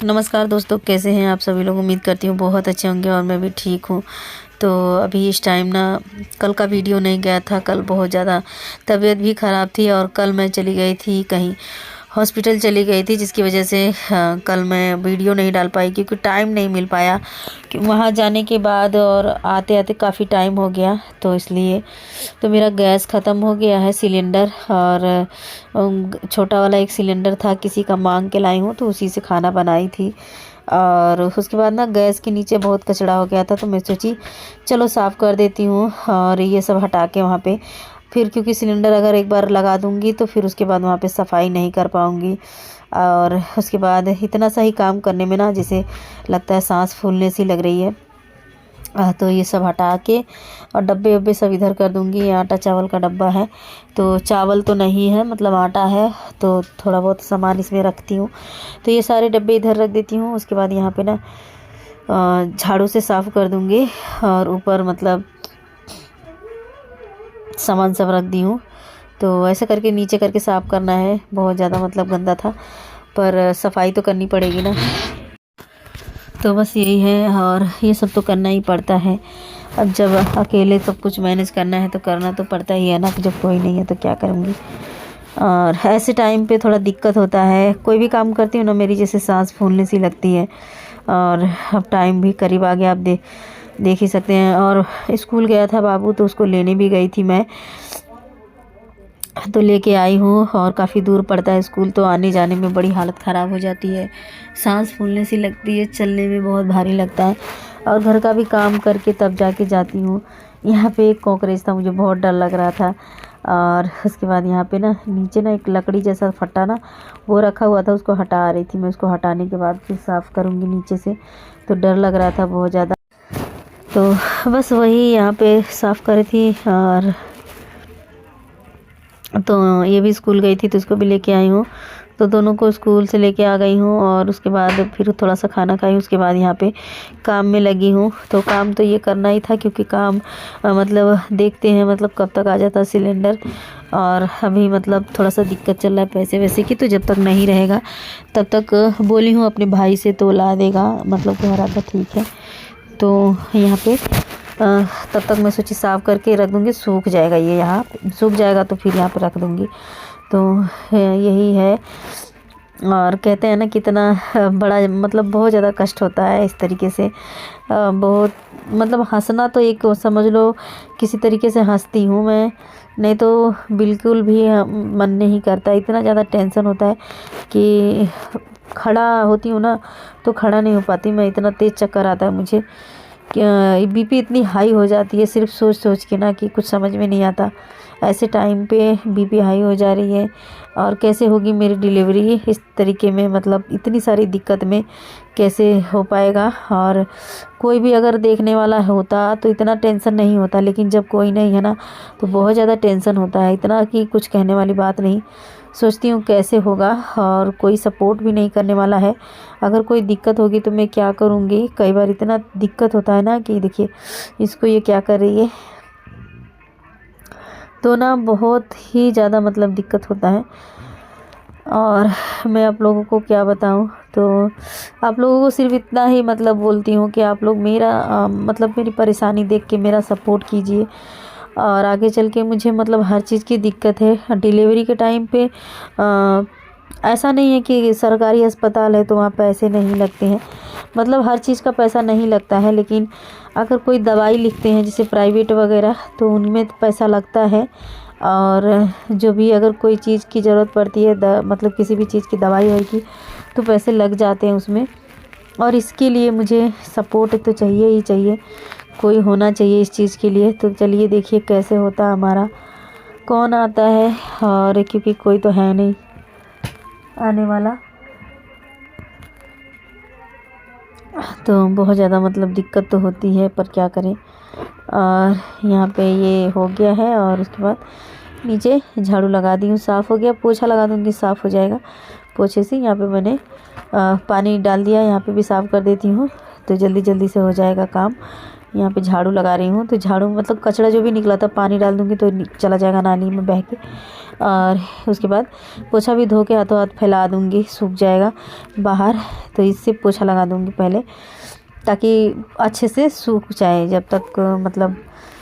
नमस्कार दोस्तों, कैसे हैं आप सभी लोग। उम्मीद करती हूँ बहुत अच्छे होंगे और मैं भी ठीक हूँ। तो अभी इस टाइम ना, कल का वीडियो नहीं गया था। कल बहुत ज़्यादा तबीयत भी ख़राब थी और कल मैं चली गई थी कहीं, हॉस्पिटल चली गई थी, जिसकी वजह से कल मैं वीडियो नहीं डाल पाई क्योंकि टाइम नहीं मिल पाया कि वहाँ जाने के बाद, और आते आते काफ़ी टाइम हो गया तो इसलिए। तो मेरा गैस ख़त्म हो गया है, सिलेंडर, और छोटा वाला एक सिलेंडर था, किसी का मांग के लाई हूँ तो उसी से खाना बनाई थी। और उसके बाद ना गैस के नीचे बहुत कचरा हो गया था तो मैं सोची चलो साफ़ कर देती हूँ और ये सब हटा के वहाँ पे फिर, क्योंकि सिलेंडर अगर एक बार लगा दूँगी तो फिर उसके बाद वहाँ पे सफाई नहीं कर पाऊँगी। और उसके बाद इतना सा ही काम करने में ना जैसे लगता है सांस फूलने सी लग रही है। तो ये सब हटा के और डब्बे वब्बे सब इधर कर दूँगी। ये आटा चावल का डब्बा है, तो चावल तो नहीं है, मतलब आटा है, तो थोड़ा बहुत सामान इसमें रखती हूँ। तो ये सारे डब्बे इधर रख देती हूँ। उसके बाद यहाँ पे ना झाड़ू से साफ़ कर दूँगी और ऊपर मतलब सामान सब रख दी हूँ। तो ऐसे करके नीचे करके साफ़ करना है, बहुत ज़्यादा मतलब गंदा था, पर सफाई तो करनी पड़ेगी ना। तो बस यही है, और ये सब तो करना ही पड़ता है। अब जब अकेले सब कुछ मैनेज करना है तो करना तो पड़ता ही है ना, जब कोई नहीं है तो क्या करूँगी। और ऐसे टाइम पे थोड़ा दिक्कत होता है, कोई भी काम करती हूँ ना मेरी जैसे सांस फूलने सी लगती है। और अब टाइम भी करीब आ गया, आप देख ही सकते हैं। और स्कूल गया था बाबू तो उसको लेने भी गई थी मैं, तो लेके आई हूँ। और काफ़ी दूर पड़ता है स्कूल, तो आने जाने में बड़ी हालत ख़राब हो जाती है, सांस फूलने सी लगती है, चलने में बहुत भारी लगता है। और घर का भी काम करके तब जाके जाती हूँ। यहाँ पे एक कॉकरोच था, मुझे बहुत डर लग रहा था। और उसके बाद यहाँ पे ना नीचे ना एक लकड़ी जैसा फट्टा ना वो रखा हुआ था, उसको हटा रही थी मैं। उसको हटाने के बाद फिर साफ़ करूँगी नीचे से, तो डर लग रहा था बहुत ज़्यादा। तो बस वही यहाँ पे साफ़ कर रही थी। और तो ये भी स्कूल गई थी तो उसको भी लेके आई हूँ, तो दोनों को स्कूल से लेके आ गई हूँ। और उसके बाद फिर थोड़ा सा खाना खाई, उसके बाद यहाँ पे काम में लगी हूँ। तो काम तो ये करना ही था क्योंकि काम मतलब देखते हैं मतलब कब तक आ जाता सिलेंडर। और अभी मतलब थोड़ा सा दिक्कत चल रहा है पैसे वैसे की, तो जब तक नहीं रहेगा तब तक बोली हूँ अपने भाई से तो ला देगा, मतलब कह रहा था ठीक है। तो यहाँ पे तब तक मैं सोची साफ़ करके रख दूँगी, सूख जाएगा, ये यहाँ सूख जाएगा तो फिर यहाँ पे रख दूँगी। तो यही है। और कहते हैं ना कितना बड़ा मतलब बहुत ज़्यादा कष्ट होता है इस तरीके से। बहुत मतलब हंसना तो एक समझ लो किसी तरीके से हंसती हूँ मैं, नहीं तो बिल्कुल भी मन नहीं करता। इतना ज़्यादा टेंशन होता है कि खड़ा होती हूँ ना तो खड़ा नहीं हो पाती मैं, इतना तेज़ चक्कर आता है मुझे। बीपी इतनी हाई हो जाती है सिर्फ सोच सोच के ना कि कुछ समझ में नहीं आता। ऐसे टाइम पे बीपी हाई हो जा रही है, और कैसे होगी मेरी डिलीवरी इस तरीके में, मतलब इतनी सारी दिक्कत में कैसे हो पाएगा। और कोई भी अगर देखने वाला होता तो इतना टेंशन नहीं होता, लेकिन जब कोई नहीं है ना तो बहुत ज़्यादा टेंशन होता है, इतना कि कुछ कहने वाली बात नहीं। सोचती हूँ कैसे होगा, और कोई सपोर्ट भी नहीं करने वाला है। अगर कोई दिक्कत होगी तो मैं क्या करूँगी। कई बार इतना दिक्कत होता है ना कि देखिए इसको ये क्या कर रही है, तो ना बहुत ही ज़्यादा मतलब दिक्कत होता है। और मैं आप लोगों को क्या बताऊं, तो आप लोगों को सिर्फ इतना ही मतलब बोलती हूँ कि आप लोग मेरा मतलब मेरी परेशानी देख के मेरा सपोर्ट कीजिए। और आगे चल के मुझे मतलब हर चीज़ की दिक्कत है डिलीवरी के टाइम पे। ऐसा नहीं है कि सरकारी अस्पताल है तो वहाँ पैसे नहीं लगते हैं, मतलब हर चीज़ का पैसा नहीं लगता है, लेकिन अगर कोई दवाई लिखते हैं जैसे प्राइवेट वगैरह तो उनमें तो पैसा लगता है। और जो भी अगर कोई चीज़ की ज़रूरत पड़ती है मतलब किसी भी चीज़ की दवाई होगी तो पैसे लग जाते हैं उसमें। और इसके लिए मुझे सपोर्ट तो चाहिए ही चाहिए, कोई होना चाहिए इस चीज़ के लिए। तो चलिए देखिए कैसे होता है हमारा, कौन आता है, और क्योंकि कोई तो है नहीं आने वाला, तो बहुत ज़्यादा मतलब दिक्कत तो होती है, पर क्या करें। और यहाँ पे ये हो गया है, और उसके बाद नीचे झाड़ू लगा दी हूँ, साफ़ हो गया। पोछा लगा दूँगी, साफ़ हो जाएगा पोछे से। यहाँ पे मैंने पानी डाल दिया, यहाँ पे भी साफ़ कर देती हूँ तो जल्दी जल्दी से हो जाएगा काम। यहाँ पे झाड़ू लगा रही हूँ। तो झाड़ू मतलब कचरा जो भी निकला था पानी डाल दूँगी तो चला जाएगा नाली में बह के। और उसके बाद पोछा भी धो के हाथों हाथ फैला दूँगी, सूख जाएगा बाहर। तो इससे पोछा लगा दूँगी पहले, ताकि अच्छे से सूख जाए। जब तक मतलब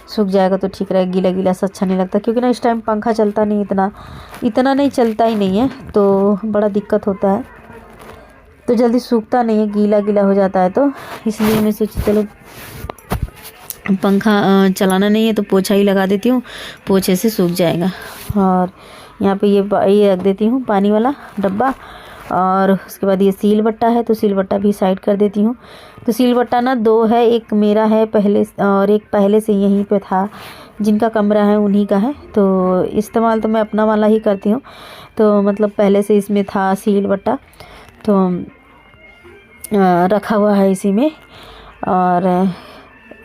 सूख जाएगा तो ठीक रहेगा, गीला गीला सा अच्छा नहीं लगता। क्योंकि ना इस टाइम पंखा चलता नहीं, इतना नहीं चलता ही नहीं है, तो बड़ा दिक्कत होता है। तो जल्दी सूखता नहीं है, गीला गीला हो जाता है। तो इसलिए मैं सोची चलो पंखा चलाना नहीं है तो पोछा ही लगा देती हूँ, पोछे से सूख जाएगा। और यहाँ पे ये रख देती हूँ पानी वाला डब्बा। और उसके बाद ये सील बट्टा है, तो सील बट्टा भी साइड कर देती हूँ। तो सील बट्टा ना 2 है, एक मेरा है पहले और एक पहले से यहीं पे था, जिनका कमरा है उन्हीं का है। तो इस्तेमाल तो मैं अपना वाला ही करती हूँ। तो मतलब पहले से इसमें था सील बट्टा, तो रखा हुआ है इसी में। और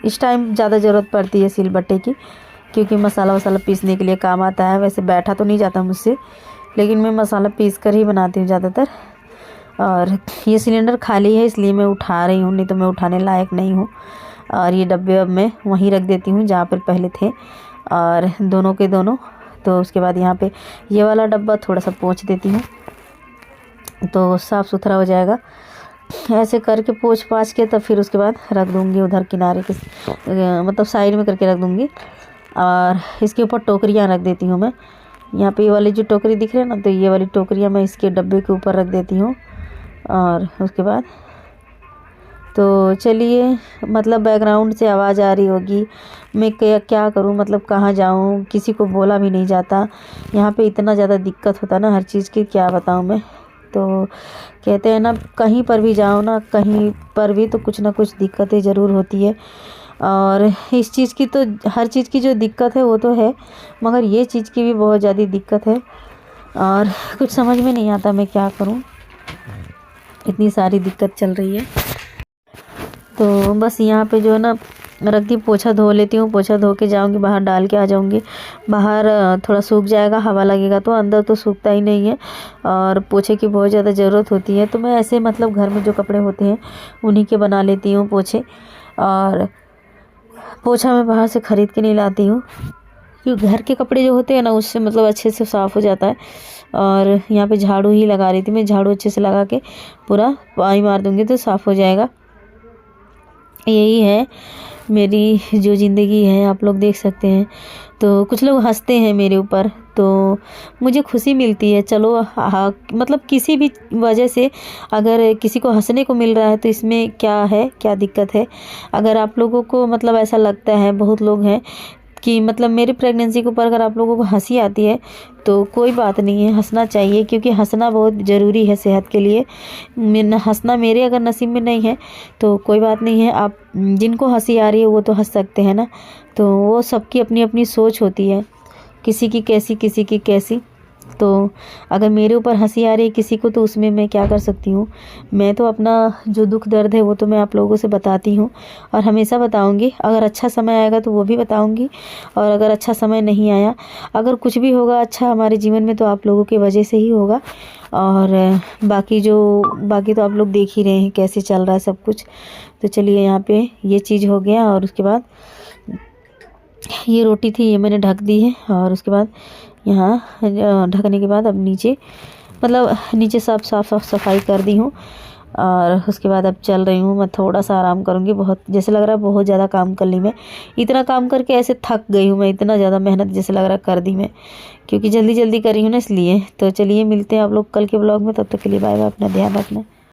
इस टाइम ज़्यादा ज़रूरत पड़ती है सील बट्टे की, क्योंकि मसाला वसाला पीसने के लिए काम आता है। वैसे बैठा तो नहीं जाता मुझसे, लेकिन मैं मसाला पीस कर ही बनाती हूँ ज़्यादातर। और ये सिलेंडर खाली है इसलिए मैं उठा रही हूँ, नहीं तो मैं उठाने लायक नहीं हूँ। और ये डब्बे अब मैं वहीं रख देती हूँ जहाँ पर पहले थे, और दोनों के दोनों। तो उसके बाद यहाँ पे ये वाला डब्बा थोड़ा सा पोंछ देती हूँ तो साफ़ सुथरा हो जाएगा। ऐसे करके पोंछ पाछ के तब फिर उसके बाद रख दूँगी उधर किनारे के मतलब साइड में करके रख दूँगी। और इसके ऊपर टोकरियाँ रख देती हूँ मैं। यहाँ पे ये वाली जो टोकरी दिख रही है ना, तो ये वाली टोकरियाँ मैं इसके डब्बे के ऊपर रख देती हूँ। और उसके बाद तो चलिए, मतलब बैकग्राउंड से आवाज़ आ रही होगी, मैं क्या करूँ, मतलब कहाँ जाऊँ, किसी को बोला भी नहीं जाता। यहाँ पे इतना ज़्यादा दिक्कत होता है ना हर चीज़ की, क्या बताऊँ मैं। तो कहते हैं ना, कहीं पर भी जाओ ना, कहीं पर भी तो कुछ ना कुछ दिक्कतें ज़रूर होती है। और इस चीज़ की तो हर चीज़ की जो दिक्कत है वो तो है, मगर ये चीज़ की भी बहुत ज़्यादा दिक्कत है। और कुछ समझ में नहीं आता मैं क्या करूं, इतनी सारी दिक्कत चल रही है। तो बस यहाँ पे जो है ना रख दी, पोछा धो लेती हूँ। पोछा धो के जाऊँगी बाहर, डाल के आ जाऊँगी बाहर। थोड़ा सूख जाएगा, हवा लगेगा तो, अंदर तो सूखता ही नहीं है। और पोछे की बहुत ज़्यादा ज़रूरत होती है। तो मैं ऐसे मतलब घर में जो कपड़े होते हैं उन्हीं के बना लेती हूँ पोछे। और पोछा मैं बाहर से ख़रीद के नहीं लाती हूँ, क्योंकि घर के कपड़े जो होते हैं ना उससे मतलब अच्छे से साफ़ हो जाता है। और यहाँ पे झाड़ू ही लगा रही थी मैं, झाड़ू अच्छे से लगा के पूरा पानी मार दूँगी तो साफ़ हो जाएगा। यही है मेरी जो ज़िंदगी है, आप लोग देख सकते हैं। तो कुछ लोग हंसते हैं मेरे ऊपर, तो मुझे खुशी मिलती है। चलो मतलब किसी भी वजह से अगर किसी को हंसने को मिल रहा है तो इसमें क्या है, क्या दिक्कत है। अगर आप लोगों को मतलब ऐसा लगता है, बहुत लोग हैं कि मतलब मेरी प्रेगनेंसी के ऊपर अगर आप लोगों को हंसी आती है तो कोई बात नहीं है, हंसना चाहिए। क्योंकि हंसना बहुत ज़रूरी है सेहत के लिए। हंसना मेरे अगर नसीब में नहीं है तो कोई बात नहीं है, आप जिनको हंसी आ रही है वो तो हंस सकते हैं ना। तो वो सबकी अपनी अपनी सोच होती है, किसी की कैसी, किसी की कैसी। तो अगर मेरे ऊपर हंसी आ रही है किसी को, तो उसमें मैं क्या कर सकती हूँ। मैं तो अपना जो दुख दर्द है वो तो मैं आप लोगों से बताती हूँ, और हमेशा बताऊँगी। अगर अच्छा समय आएगा तो वो भी बताऊँगी, और अगर अच्छा समय नहीं आया, अगर कुछ भी होगा अच्छा हमारे जीवन में तो आप लोगों की वजह से ही होगा। और बाकी तो आप लोग देख ही रहे हैं कैसे चल रहा है सब कुछ। तो चलिए, यहाँ पे ये चीज़ हो गया। और उसके बाद ये रोटी थी, ये मैंने ढक दी है। और उसके बाद यहाँ ढकने के बाद अब नीचे साफ सफाई कर दी हूँ। और उसके बाद अब चल रही हूँ, मैं थोड़ा सा आराम करूँगी। बहुत जैसे लग रहा है बहुत ज़्यादा काम कर ली मैं, इतना काम करके ऐसे थक गई हूँ मैं, इतना ज़्यादा मेहनत जैसे लग रहा है कर दी मैं, क्योंकि जल्दी जल्दी करी हूँ ना इसलिए। तो चलिए, मिलते हैं आप लोग कल के ब्लॉग में, तब तक के लिए बाय बाय, अपना ध्यान रखना।